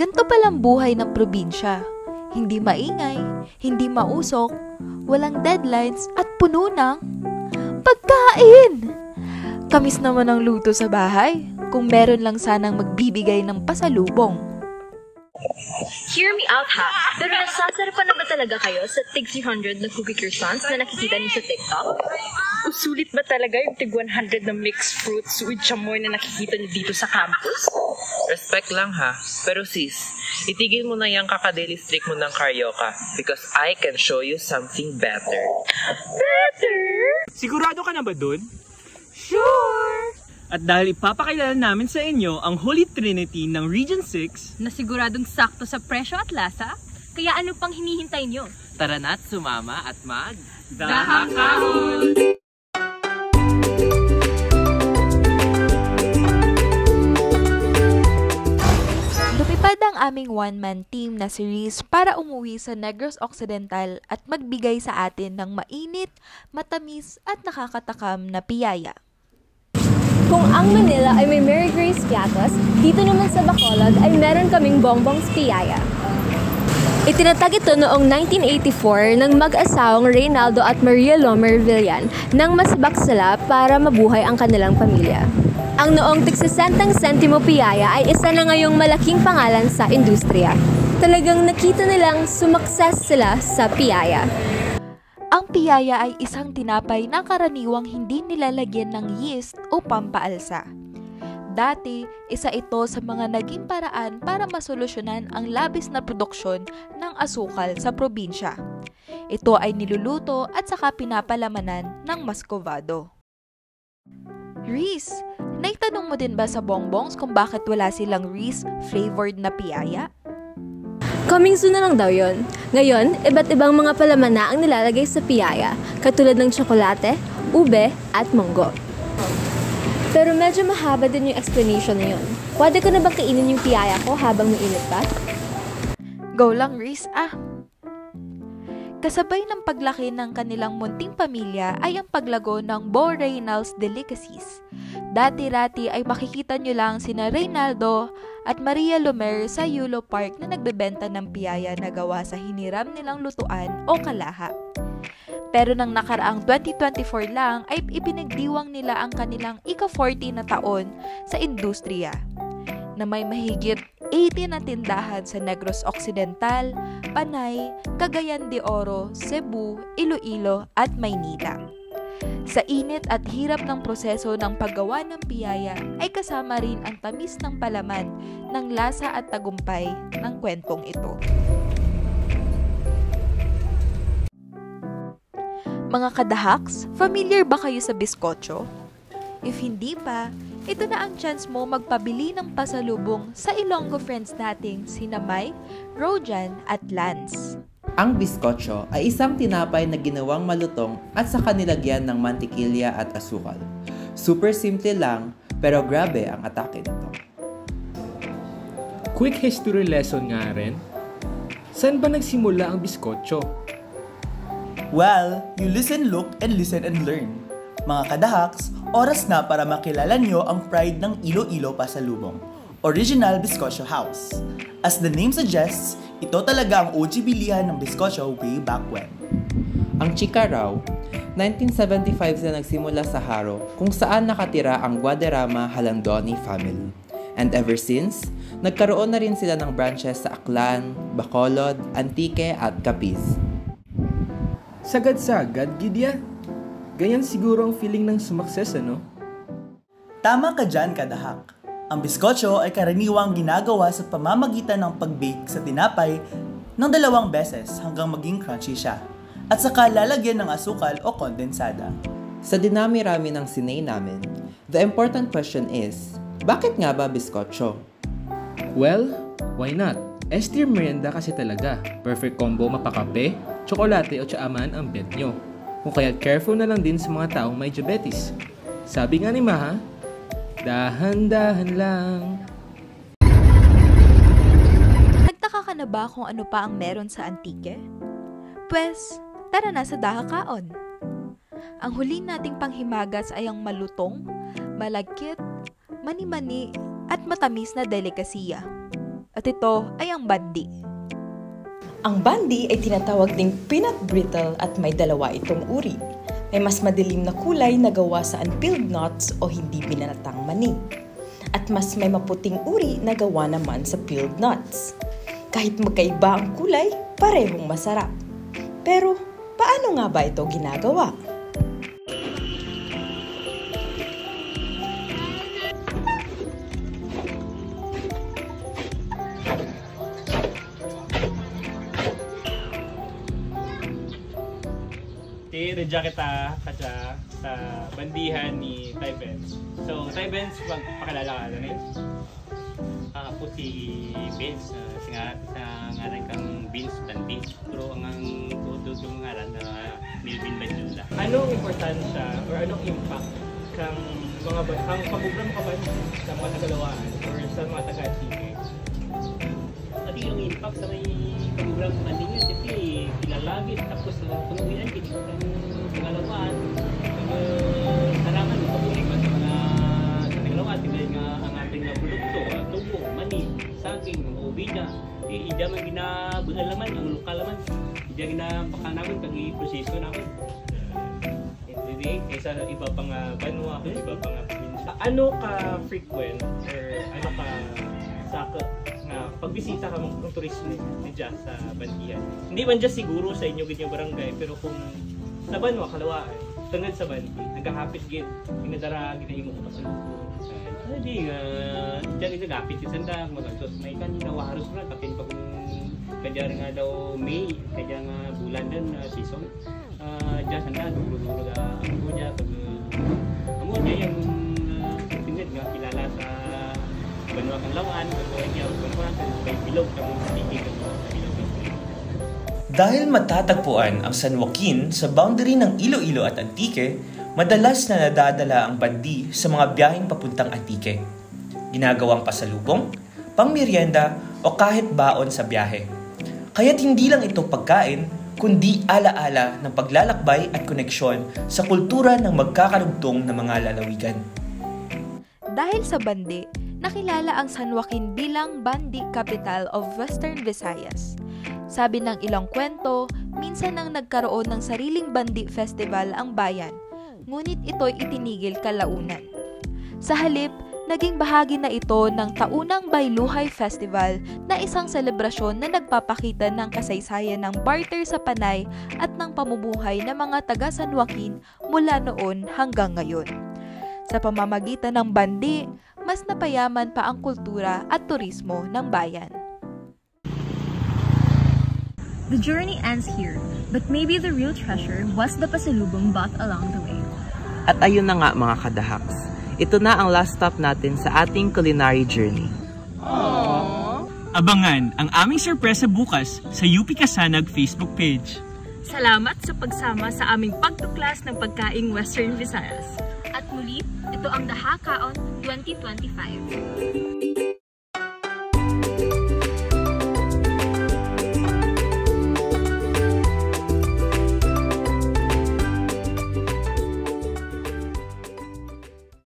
Ganto palang buhay ng probinsya. Hindi maingay, hindi mausok, walang deadlines at puno ng pagkain! Kamis naman ang luto sa bahay, kung meron lang sanang magbibigay ng pasalubong. Hear me out ha, pero nasasarapan na ba talaga kayo sa tig 300 na cookie croissants na nakikita niyo sa TikTok? Sulit ba talaga yung tig 100 na mixed fruits with chamoy na nakikita niyo dito sa campus? Respect lang ha, pero sis, itigil mo na yung kakadaily streak mo ng karyoka because I can show you something better. Better? Sigurado ka na ba dun? Sure! At dahil ipapakilala namin sa inyo ang Holy Trinity ng Region 6, Na siguradong sakto sa presyo at lasa? Kaya ano pang hinihintay niyo? Tara na't sumama at Dahakahon! Lumipad ang aming one-man team na si Reese para umuwi sa Negros Occidental at magbigay sa atin ng mainit, matamis at nakakatakam na piyaya. Kung ang Manila ay may Mary Grace Piatos, dito naman sa Bacolod ay meron kaming Bongbong's Piyaya. Itinatag ito noong 1984 ng mag-asawang Reynaldo at Maria Lomer Villan nang masbak sila para mabuhay ang kanilang pamilya. Ang noong tig-60 sentimo piyaya ay isa na ngayong malaking pangalan sa industriya. Talagang nakita nilang sumakses sila sa piyaya. Ang piyaya ay isang tinapay na karaniwang hindi nilalagyan ng yeast o pampaalsa. Dati, isa ito sa mga naging paraan para masolusyonan ang labis na produksyon ng asukal sa probinsya. Ito ay niluluto at saka pinapalamanan ng Muscovado. Reese, naitanong mo din ba sa Bongbongs kung bakit wala silang Reese-flavored na piyaya? Coming soon na lang daw yon. Ngayon, iba't ibang mga palaman na ang nilalagay sa piyaya, katulad ng tsokolate, ube, at monggo. Pero medyo mahaba din yung explanation na yun. Pwede ko na ba kainin yung piyaya ko habang mainit pa? Go lang, Reese, Kasabay ng paglaki ng kanilang munting pamilya ay ang paglago ng Bo Reynolds Delicacies. Dati-rati ay makikita nyo lang sina Reynaldo at Maria Lomer sa Yulo Park na nagbebenta ng piyaya na gawa sa hiniram nilang lutuan o kalaha. Pero nang nakaraang 2024 lang ay ipinagdiwang nila ang kanilang ika-40 na taon sa industriya na may mahigit 80 na tindahan sa Negros Occidental, Panay, Cagayan de Oro, Cebu, Iloilo at Maynila. Sa init at hirap ng proseso ng paggawa ng piyaya ay kasama rin ang tamis ng palaman ng lasa at tagumpay ng kwentong ito. Mga kadahaks, familiar ba kayo sa biskotso? If hindi pa, ito na ang chance mo magpabili ng pasalubong sa Ilonggo friends nating sina Mike, Rojan at Lance. Ang biskotso ay isang tinapay na ginawang malutong at saka nilagyan ng mantikilya at asukal. Super simple lang, pero grabe ang atake nito. Quick history lesson nga rin. Saan ba nagsimula ang biskotso? Well, you listen, look, and listen and learn. Mga kadahaks, oras na para makilala nyo ang pride ng Iloilo Pasalubong, Original Biskotso House. As the name suggests, ito talaga ang OG bilihan ng biskotso way back when. Ang chika raw, 1975 na nagsimula sa Haro kung saan nakatira ang Guadarrama Halandoni family. And ever since, nagkaroon na rin sila ng branches sa Aklan, Bacolod, Antique at Capiz. Sagad-sagad, Gidya. Ganyan siguro ang feeling ng sumakses, ano? Tama ka dyan, kadahak. Ang biskotso ay karaniwang ginagawa sa pamamagitan ng pag-bake sa tinapay ng 2 beses hanggang maging crunchy siya. At saka lalagyan ng asukal o kondensada. Sa dinami-rami ng sinay namin, the important question is, bakit nga ba biskotso? Well, why not? S-tier merienda kasi talaga. Perfect combo mapakape, tsokolate o tsaaman ang bet nyo. Kung kaya careful na lang din sa mga taong may diabetes. Sabi nga ni Maha, dahan-dahan lang. Nagtaka ka na ba kung ano pa ang meron sa Antique? Pwes, tara na sa Dahakaon. Ang huli nating panghimagas ay ang malutong, malagkit, mani-mani at matamis na delikasiya. At ito ay ang bandi. Ang bandi ay tinatawag ding peanut brittle at may dalawa itong uri. May mas madilim na kulay na gawa sa unpeeled nuts o hindi binanatang mani. At mas may maputing uri na gawa naman sa peeled nuts. Kahit magkaiba ang kulay, parehong masarap. Pero paano nga ba ito ginagawa? Redya kita kasi sa bandihan ni Ty Benz. So, Ty Benz, magpakilala ka na rin? Ako si Benz, sa ngaran kang Benz Bandi. Pero ang tutong ngaran na Melvin Bandula. Anong importansya or anong impact kang pamugram ka ba sa mga tagalawaan or sa mga taga-Atike? At yung impact sa may pamugram Bandi niya, kasi kilalagin tapos tunuwian din Tagalawaan. Salamat mo pamuling ba sa mga Tagalawaan, tingnan nga ang ating produkto, tubo, mani, saging, ubida. Ida man ginabunalaman, ang lokal naman. Ida ginapakal namin, pag-i-proseso namin. Kaysa iba pang banwa, iba pang probinsya. Ano ka frequent or ano ka pagbisita ka ng turismo dyan sa bandihan? Hindi man dyan siguro sa inyo ganyan barangay, pero kung sa banwa, kalawaan, tangad sa bandi, nagkahapit gid, pinadara, ginahimo ko pa sa lupo. Hindi nga, dyan nagkahapit yung sandang, magagsos may kanina, waharos na, kapin pa kung kaya nga daw May, kaya nga bulan din season. Dyan sandang, durog-durog ang mo dyan, pag amo dyan yung tingad nga, kilala sa banwa kang lawan, pag niya, banwa, may bilog, kamong stigig, Dahil matatagpuan ang San Joaquin sa boundary ng Iloilo at Antique, madalas na nadadala ang bandi sa mga biyaheng papuntang Antique. Ginagawang pasalubong, pangmeryenda o kahit baon sa biyahe. Kaya't hindi lang ito pagkain, kundi alaala ng paglalakbay at koneksyon sa kultura ng magkakarugtong na mga lalawigan. Dahil sa bandi, nakilala ang San Joaquin bilang Bandi Capital of Western Visayas. Sabi ng ilang kwento, minsan nang nagkaroon ng sariling bandi festival ang bayan, ngunit ito'y itinigil kalaunan. Sa halip, naging bahagi na ito ng taunang Bayluhay Festival na isang selebrasyon na nagpapakita ng kasaysayan ng barter sa panay at ng pamumuhay ng mga taga San Joaquin mula noon hanggang ngayon. Sa pamamagitan ng bandi, mas napayaman pa ang kultura at turismo ng bayan. The journey ends here, but maybe the real treasure was the pasalubong bought along the way. At ayun na nga mga kadahaks, ito na ang last stop natin sa ating culinary journey. Aww. Abangan ang aming sorpresa bukas sa UP Kasanag Facebook page. Salamat sa pagsama sa aming pagtuklas ng pagkaing Western Visayas. At muli, ito ang Dahakaon 2025.